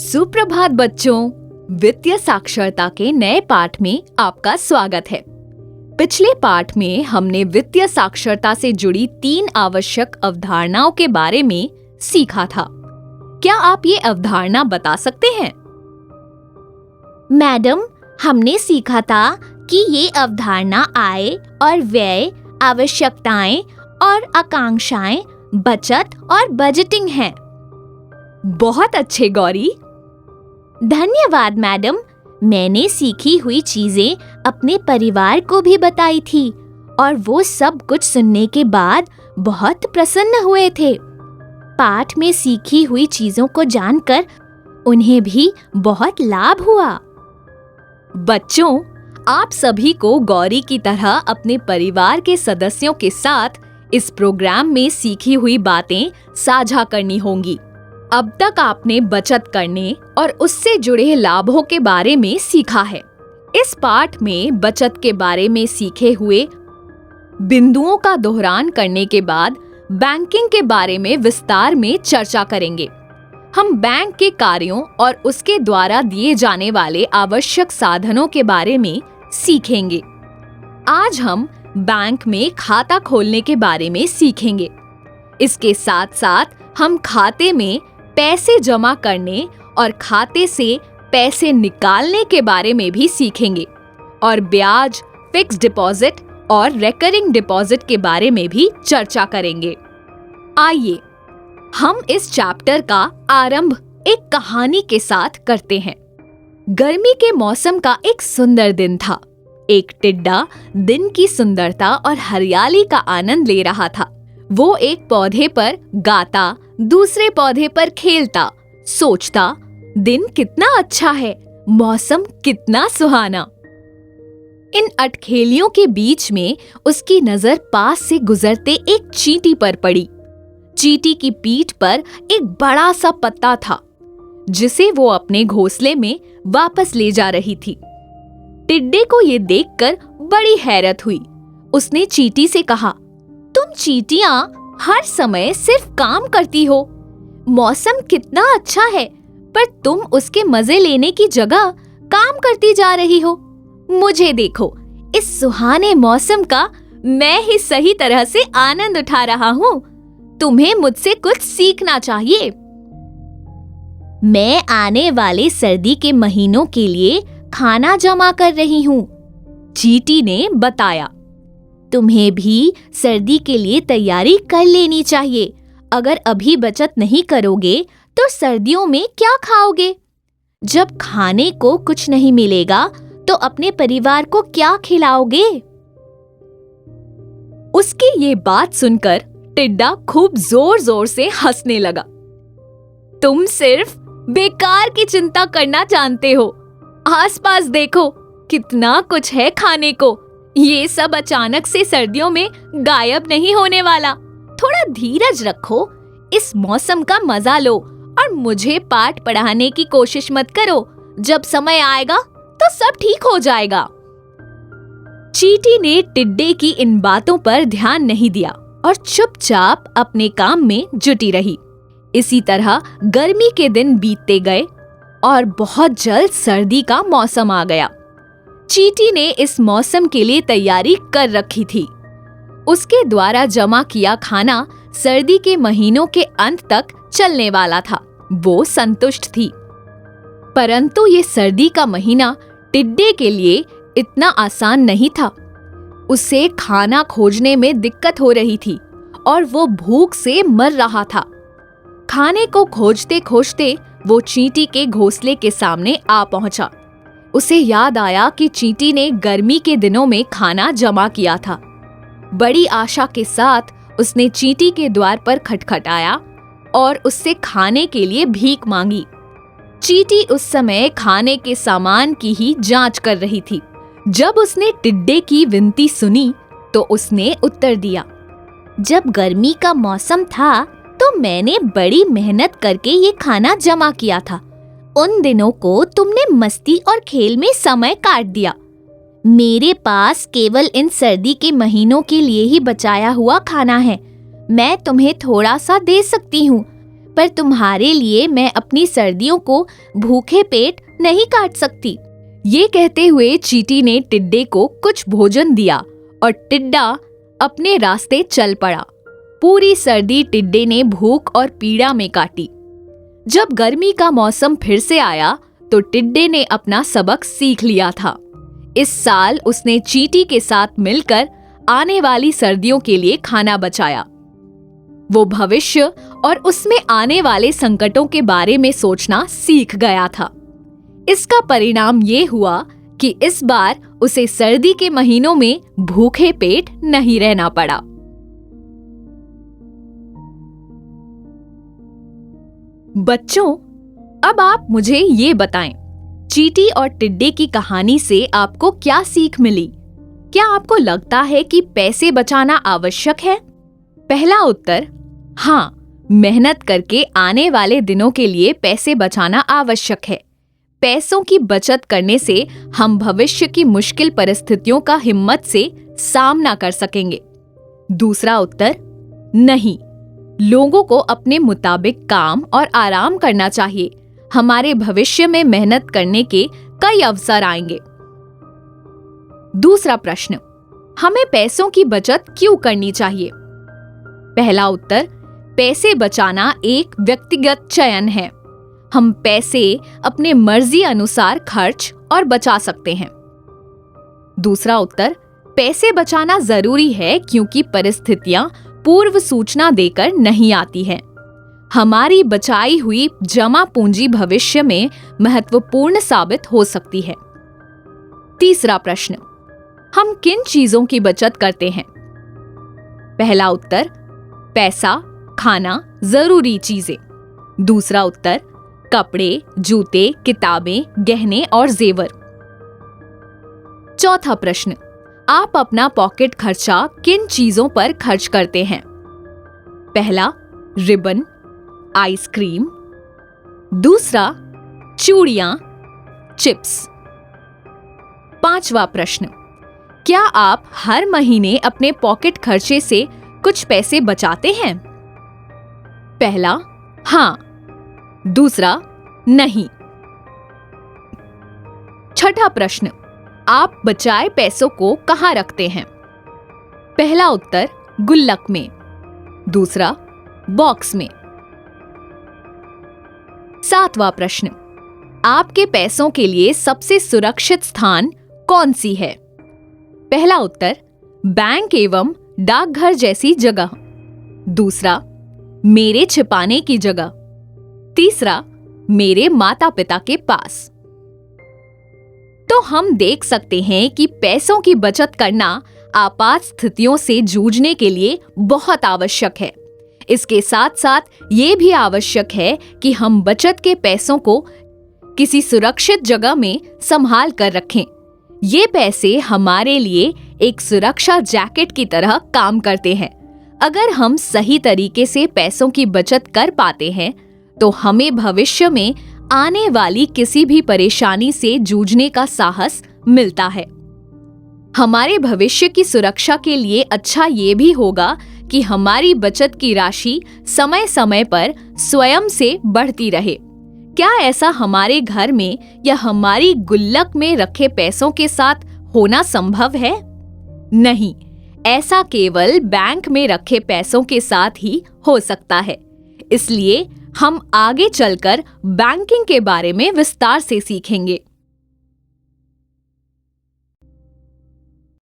सुप्रभात बच्चों, वित्तीय साक्षरता के नए पाठ में आपका स्वागत है। पिछले पाठ में हमने वित्तीय साक्षरता से जुड़ी 3 आवश्यक अवधारणाओं के बारे में सीखा था। क्या आप ये अवधारणा बता सकते हैं? मैडम, हमने सीखा था कि ये अवधारणा आय और व्यय, आवश्यकताएं और आकांक्षाएं, बचत और बजटिंग हैं। बहुत अच्छे गौरी। धन्यवाद मैडम। मैंने सीखी हुई चीजें अपने परिवार को भी बताई थी और वो सब कुछ सुनने के बाद बहुत प्रसन्न हुए थे। पाठ में सीखी हुई चीजों को जानकर उन्हें भी बहुत लाभ हुआ। बच्चों, आप सभी को गौरी की तरह अपने परिवार के सदस्यों के साथ इस प्रोग्राम में सीखी हुई बातें साझा करनी होंगी। अब तक आपने बचत करने और उससे जुड़े लाभों के बारे में सीखा है। इस पाठ में बचत के बारे में सीखे हुए बिंदुओं का दोहरान करने के बाद बैंकिंग के बारे में विस्तार में चर्चा करेंगे। हम बैंक के कार्यों और उसके द्वारा दिए जाने वाले आवश्यक साधनों के बारे में सीखेंगे। आज हम बैंक में खाता खोलने के बारे में सीखेंगे। इसके साथ साथ हम खाते में पैसे जमा करने और खाते से पैसे निकालने के बारे में भी सीखेंगे और ब्याज, फिक्स डिपॉजिट और रिकरिंग डिपॉजिट के बारे में भी चर्चा करेंगे। आइए हम इस चैप्टर का आरंभ एक कहानी के साथ करते हैं। गर्मी के मौसम का एक सुंदर दिन था। एक टिड्डा दिन की सुंदरता और हरियाली का आनंद ले रहा था। वो एक पौधे पर गाता, दूसरे पौधे पर खेलता, सोचता, दिन कितना अच्छा है, मौसम कितना सुहाना। इन अटखेलियों के बीच में उसकी नजर पास से गुजरते एक चींटी पर पड़ी। चींटी की पीठ पर एक बड़ा सा पत्ता था, जिसे वो अपने घोंसले में वापस ले जा रही थी। टिड्डे को ये देखकर बड़ी हैरत हुई। उसने चींटी से कहा, तुम चींटियां हर समय सिर्फ काम करती हो। मौसम कितना अच्छा है, पर तुम उसके मजे लेने की जगह काम करती जा रही हो। मुझे देखो, इस सुहाने मौसम का मैं ही सही तरह से आनंद उठा रहा हूँ। तुम्हें मुझसे कुछ सीखना चाहिए। मैं आने वाले सर्दी के महीनों के लिए खाना जमा कर रही हूँ, चींटी ने बताया। तुम्हें भी सर्दी के लिए तैयारी कर लेनी चाहिए। अगर अभी बचत नहीं करोगे तो सर्दियों में क्या खाओगे? जब खाने को कुछ नहीं मिलेगा तो अपने परिवार को क्या खिलाओगे? उसकी ये बात सुनकर टिड्डा खूब जोर जोर से हंसने लगा। तुम सिर्फ बेकार की चिंता करना जानते हो। आसपास देखो, कितना कुछ है खाने को। ये सब अचानक से सर्दियों में गायब नहीं होने वाला। थोड़ा धीरज रखो, इस मौसम का मजा लो और मुझे पाठ पढ़ाने की कोशिश मत करो। जब समय आएगा तो सब ठीक हो जाएगा। चींटी ने टिड्डे की इन बातों पर ध्यान नहीं दिया और चुपचाप अपने काम में जुटी रही। इसी तरह गर्मी के दिन बीतते गए और बहुत जल्द सर्दी का मौसम आ गया। चींटी ने इस मौसम के लिए तैयारी कर रखी थी। उसके द्वारा जमा किया खाना सर्दी के महीनों के अंत तक चलने वाला था। वो संतुष्ट थी। परंतु ये सर्दी का महीना टिड्डे के लिए इतना आसान नहीं था। उसे खाना खोजने में दिक्कत हो रही थी और वो भूख से मर रहा था। खाने को खोजते खोजते वो चींटी के घोंसले के सामने आ पहुंचा। उसे याद आया कि चींटी ने गर्मी के दिनों में खाना जमा किया था। बड़ी आशा के साथ उसने चींटी के द्वार पर खटखटाया और उससे खाने के लिए भीख मांगी। चींटी उस समय खाने के सामान की ही जांच कर रही थी। जब उसने टिड्डे की विनती सुनी तो उसने उत्तर दिया, जब गर्मी का मौसम था तो मैंने बड़ी मेहनत करके ये खाना जमा किया था। उन दिनों को तुमने मस्ती और खेल में समय काट दिया। मेरे पास केवल इन सर्दी के महीनों के लिए ही बचाया हुआ खाना है। मैं तुम्हें थोड़ा सा दे सकती हूँ, पर तुम्हारे लिए मैं अपनी सर्दियों को भूखे पेट नहीं काट सकती। ये कहते हुए चींटी ने टिड्डे को कुछ भोजन दिया और टिड्डा अपने रास्ते चल पड़ा। पूरी सर्दी टिड्डे ने भूख और पीड़ा में काटी। जब गर्मी का मौसम फिर से आया तो टिड्डे ने अपना सबक सीख लिया था। इस साल उसने चींटी के साथ मिलकर आने वाली सर्दियों के लिए खाना बचाया। वो भविष्य और उसमें आने वाले संकटों के बारे में सोचना सीख गया था। इसका परिणाम ये हुआ कि इस बार उसे सर्दी के महीनों में भूखे पेट नहीं रहना पड़ा। बच्चों, अब आप मुझे ये बताएं, चींटी और टिड्डे की कहानी से आपको क्या सीख मिली? क्या आपको लगता है कि पैसे बचाना आवश्यक है? पहला उत्तर, हाँ, मेहनत करके आने वाले दिनों के लिए पैसे बचाना आवश्यक है। पैसों की बचत करने से हम भविष्य की मुश्किल परिस्थितियों का हिम्मत से सामना कर सकेंगे। दूसरा उत्तर, नहीं, लोगों को अपने मुताबिक काम और आराम करना चाहिए। हमारे भविष्य में मेहनत करने के कई अवसर आएंगे। दूसरा प्रश्न, हमें पैसों की बचत क्यों करनी चाहिए? पहला उत्तर, पैसे बचाना एक व्यक्तिगत चयन है। हम पैसे अपने मर्जी अनुसार खर्च और बचा सकते हैं। दूसरा उत्तर, पैसे बचाना जरूरी है क्योंकि परिस्थितियां पूर्व सूचना देकर नहीं आती है। हमारी बचाई हुई जमा पूंजी भविष्य में महत्वपूर्ण साबित हो सकती है। तीसरा प्रश्न, हम किन चीजों की बचत करते हैं? पहला उत्तर, पैसा, खाना, जरूरी चीजें। दूसरा उत्तर, कपड़े, जूते, किताबें, गहने और जेवर। चौथा प्रश्न, आप अपना पॉकेट खर्चा किन चीजों पर खर्च करते हैं? पहला, रिबन, आइसक्रीम। दूसरा, चूड़ियां, चिप्स। पांचवा प्रश्न, क्या आप हर महीने अपने पॉकेट खर्चे से कुछ पैसे बचाते हैं? पहला, हाँ। दूसरा, नहीं। छठा प्रश्न, आप बचाए पैसों को कहां रखते हैं? पहला उत्तर, गुल्लक में। दूसरा, बॉक्स में। सातवां प्रश्न, आपके पैसों के लिए सबसे सुरक्षित स्थान कौन सी है? पहला उत्तर, बैंक एवं डाकघर जैसी जगह। दूसरा, मेरे छिपाने की जगह। तीसरा, मेरे माता पिता के पास। तो हम देख सकते हैं कि पैसों की बचत करना आपात स्थितियों से जूझने के लिए बहुत आवश्यक है। इसके साथ साथ ये भी आवश्यक है कि हम बचत के पैसों को किसी सुरक्षित जगह में संभाल कर रखें। ये पैसे हमारे लिए एक सुरक्षा जैकेट की तरह काम करते हैं। अगर हम सही तरीके से पैसों की बचत कर पाते हैं तो हमें भविष्य में आने वाली किसी भी परेशानी से जूझने का साहस मिलता है। हमारे भविष्य की सुरक्षा के लिए अच्छा ये भी होगा कि हमारी बचत की राशि समय समय पर स्वयं से बढ़ती रहे। क्या ऐसा हमारे घर में या हमारी गुल्लक में रखे पैसों के साथ होना संभव है? नहीं, ऐसा केवल बैंक में रखे पैसों के साथ ही हो सकता है। इसलिए हम आगे चलकर बैंकिंग के बारे में विस्तार से सीखेंगे।